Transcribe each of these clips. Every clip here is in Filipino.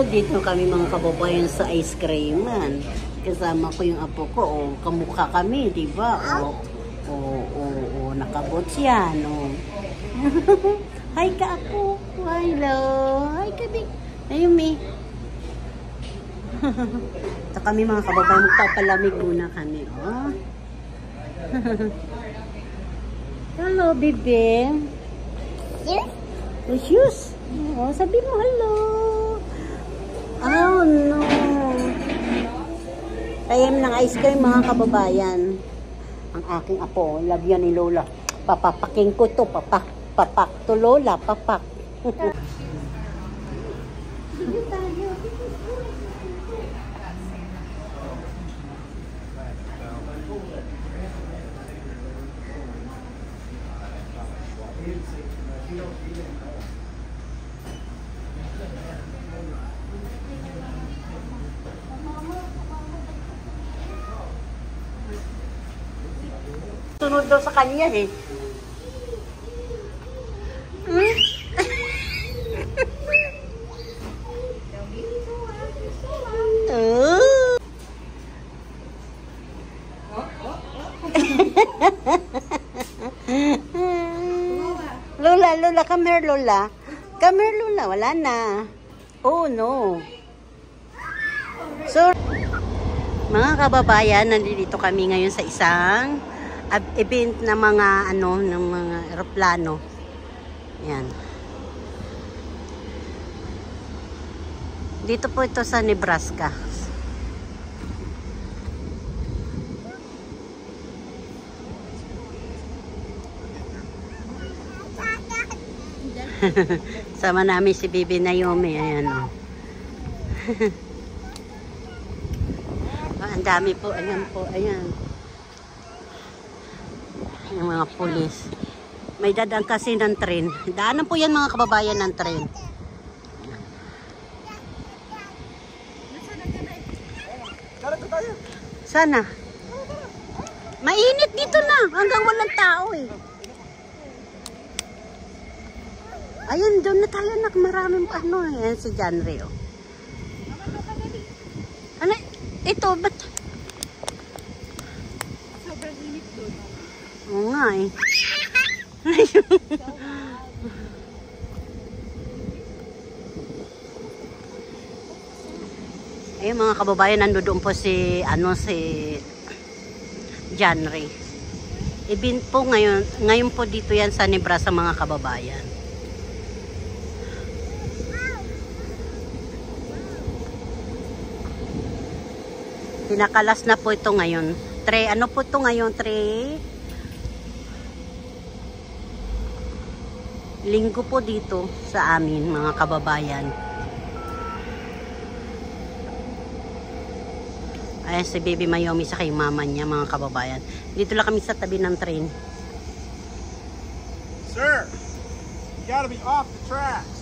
dito kami mga kababayan sa ice creaman. Kasama ko yung apo ko. Oh, kamukha kami, di ba? Nakabots yan. Oh. Hi ka apo. Hello. Hi ka, Big. Ayumi. Ito kami mga kababayan, magpapalamig muna kami. Oh. Hello, baby. Yes? Oh, shoes. Oh, sabi mo hello. Oh, no. Tayem ng ice cream, mga kababayan. Ang aking apo, lagyan ni Lola. Papapaking ko to, papak to Lola, papak. Sunod daw sa kanya eh. Lola, come here, Lola. Come here, Lola. Wala na. Oh, no. So, mga kababayan, nandito kami ngayon sa isang event na mga ng mga eroplano. Yan. Dito po ito sa Nebraska. Sama namin si Bibi Naomi. Ayan o. Ang dami po. Ayan po. Ayan. Yung mga pulis. May dadaan kasi ng tren. Daanan po yan mga kababayan ng tren. Sana. Mainit dito na. Hanggang walang tao eh. Ayun, doon na tayo nak maraming yan si John Rio. Ano? Ito, ba't? Sobrang init doon. Oo nga eh. Ayun mga kababayan, nandoon po si John Ray. Event po ngayon po dito yan sa Nebraska mga kababayan. Pinakalas na po ito ngayon. Ano po ito ngayon? Linggo po dito sa amin mga kababayan. Ayan si Baby Mayomi sa kay mama niya mga kababayan. Dito lang kami sa tabi ng train. Sir, you gotta be off the tracks.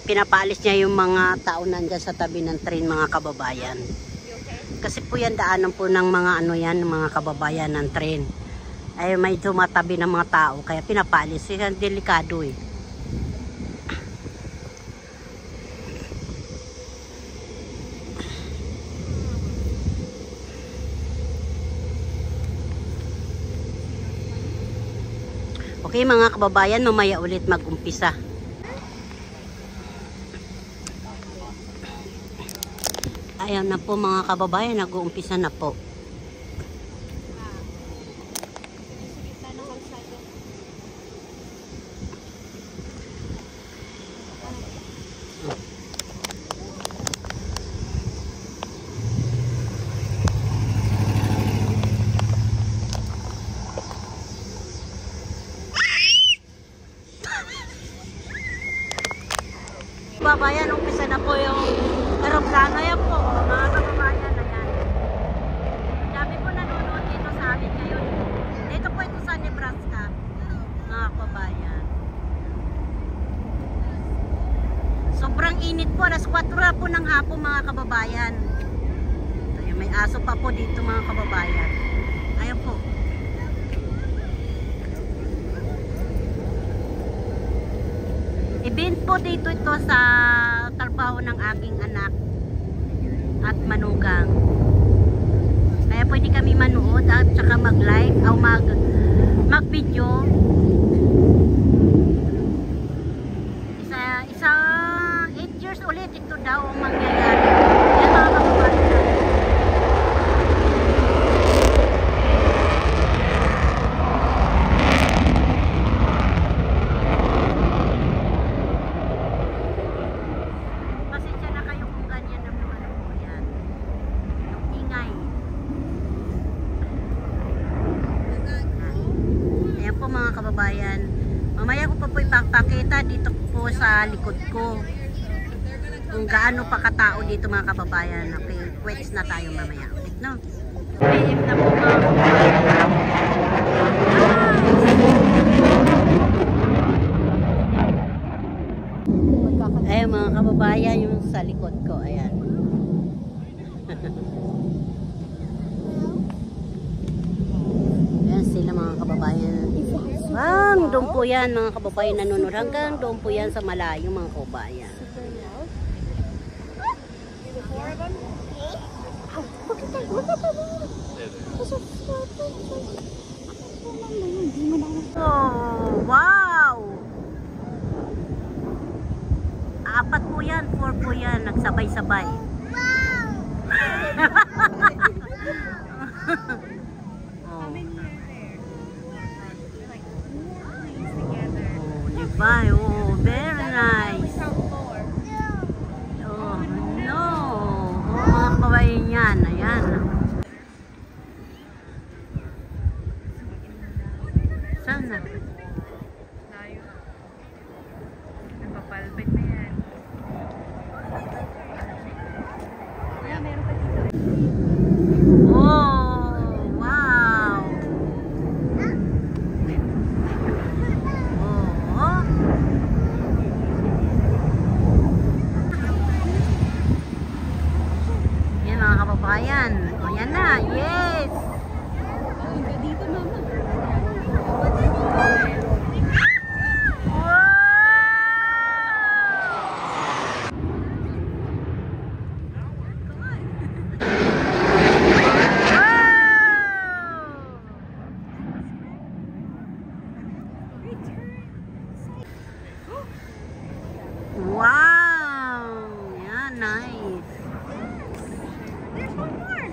Pinapaalis niya yung mga tao nandyan sa tabi ng train mga kababayan. Kasi po yan daanan po ng mga mga kababayan ng train. Ay may tumatabi ng mga tao kaya pinapaalis. Yan delikado eh. Okay mga kababayan, mamaya ulit mag-umpisa. Ayan na po mga kababayan, nag-uumpisa na po. Kababayan, umpisa na po yung aeroplano. Yan po, mga kababayan na yan. Ang dami po nanonood dito sa amin ngayon. Dito po ito sa Nebraska, mga kababayan. Sobrang init po, alas 4 po ng hapon mga kababayan. Ayan, may aso pa po dito mga kababayan. Ayan po. Event po dito ito sa trabaho ng aking anak at manugang. Kaya pwede kami manood at saka mag-live o mag-video. Isa 8 years ulit ito daw ang mangyayari. Kaya mga kababayan, pasensya na kayo kung ganyan na naman po yan. Yung ingay. Ayan po mga kababayan. Mamaya ko pa po ipapakita dito po sa likod ko kung gaano pa katao dito mga kababayan. Okay, quits na tayo mamaya ulit, no? PM na po mga kababayan. Ayan mga kababayan, yung sa likod ko, ayan. Ayan sila mga kababayan. Doon po yan mga kababayan nanonood. Hanggang doon po yan sa malayo mga kababayan. Oh, wow! 4 po yan, 4 po yan, nagsabay-sabay. Wow! Diba? Oh, very nice. Oh, no. Oh, mga kababayan yan. Ayan. Sana. Napapalpit na yan. Oh, wow. Oh. Yan mga kababayan. O yan na. Yes. Dito mama. Wow! Yeah, nice. There's one more.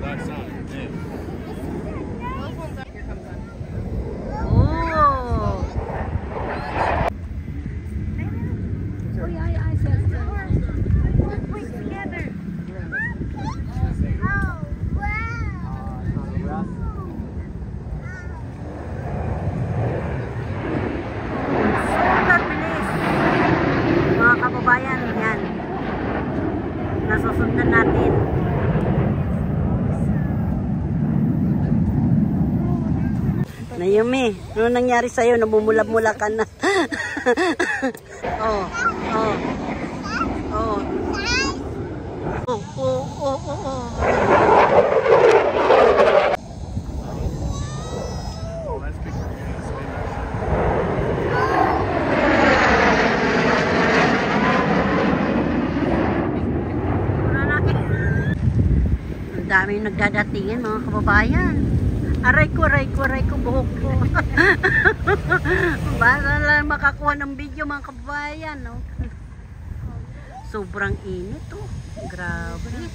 That's not it. Those ones are. Here comes one. Oh! Oh yeah, I said so. Let's wait together. Super bilis. Mga kababayan, yan. Nasusundan natin. Naomi, ano nangyari sa'yo? Namumula-mula ka na. Oh, oh. Oh. Oh, oh, oh, oh, oh. Oh, that's big. Ang daming nagdadatingin mga kababayan. Aray ko, buhok ko. Basta lang makakuha ng video mga kababayan, no? Sobrang init, oh. Grabe.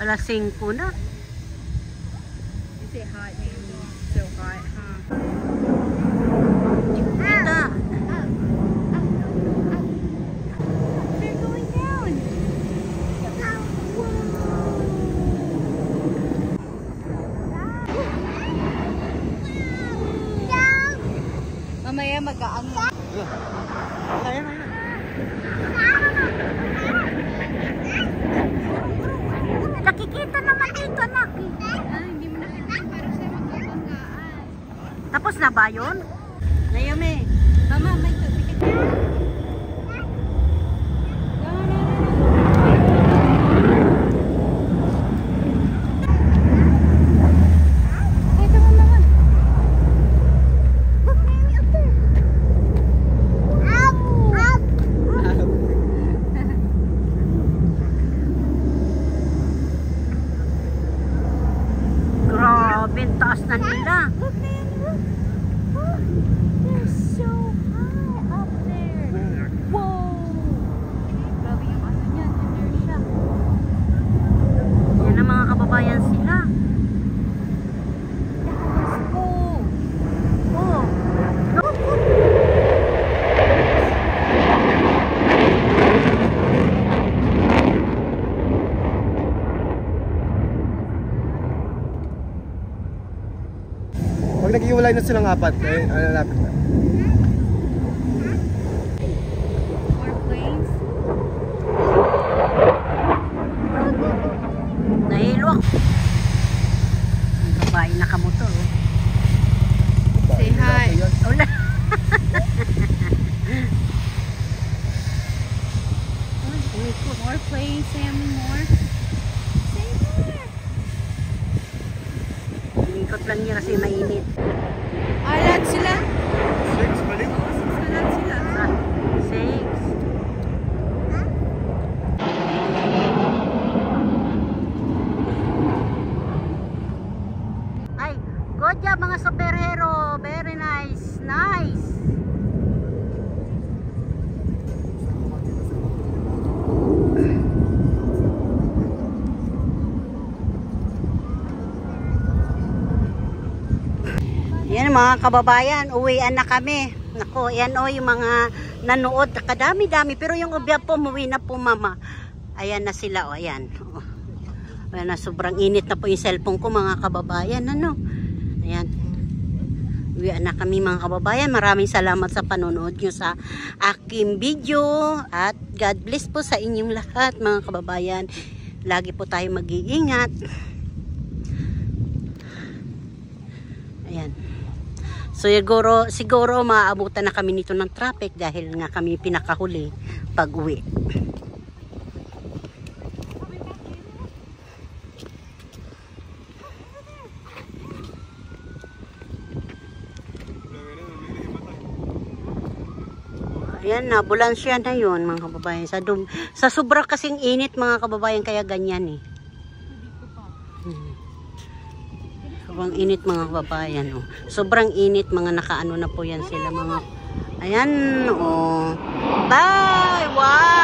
Alas 5 na. Is it hot? So hot, huh? Kita. They're going down. Mamaya mag-aano. Ayan, ayan. Nakikita naman dito, anak. Hindi mo nakita para sa magkakanggaan. Tapos na ba yun? Naomi. Mama, may tubig. naghiwalay na silang apat. Eh, lapit na. More planes. Nahilo ako. Ang babae nakamotor. Oh. Say hi. Wala. More planes, Sammy, more. Say more. Inikot lang niya kasi mainit. Alat sila. 6, balik. Alat sila. 6. Ay, good job mga superhero. Very nice. Nice. Yan mga kababayan, uwian na kami. Nako, yan o yung mga nanood. Kadami-dami. Pero yung ubya po, umuwi na po mama. Ayan na sila o, ayan. O. Ayan na, sobrang init na po yung cellphone ko mga kababayan. Ano? Ayan. Uwian na kami mga kababayan. Maraming salamat sa panonood nyo sa aking video. At God bless po sa inyong lahat mga kababayan. Lagi po tayo mag-iingat. Ayan. So siguro maaabutan na kami nito ng traffic dahil nga kami pinakahuli pag uwi. Ayan na, ambulansya na yun mga kababayan. Sa sobra kasing init mga kababayan kaya ganyan eh. Sobrang init mga kababayan. Oh. Sobrang init mga nakaano na po yan sila mga. Ayan. Oh. Bye! Wow!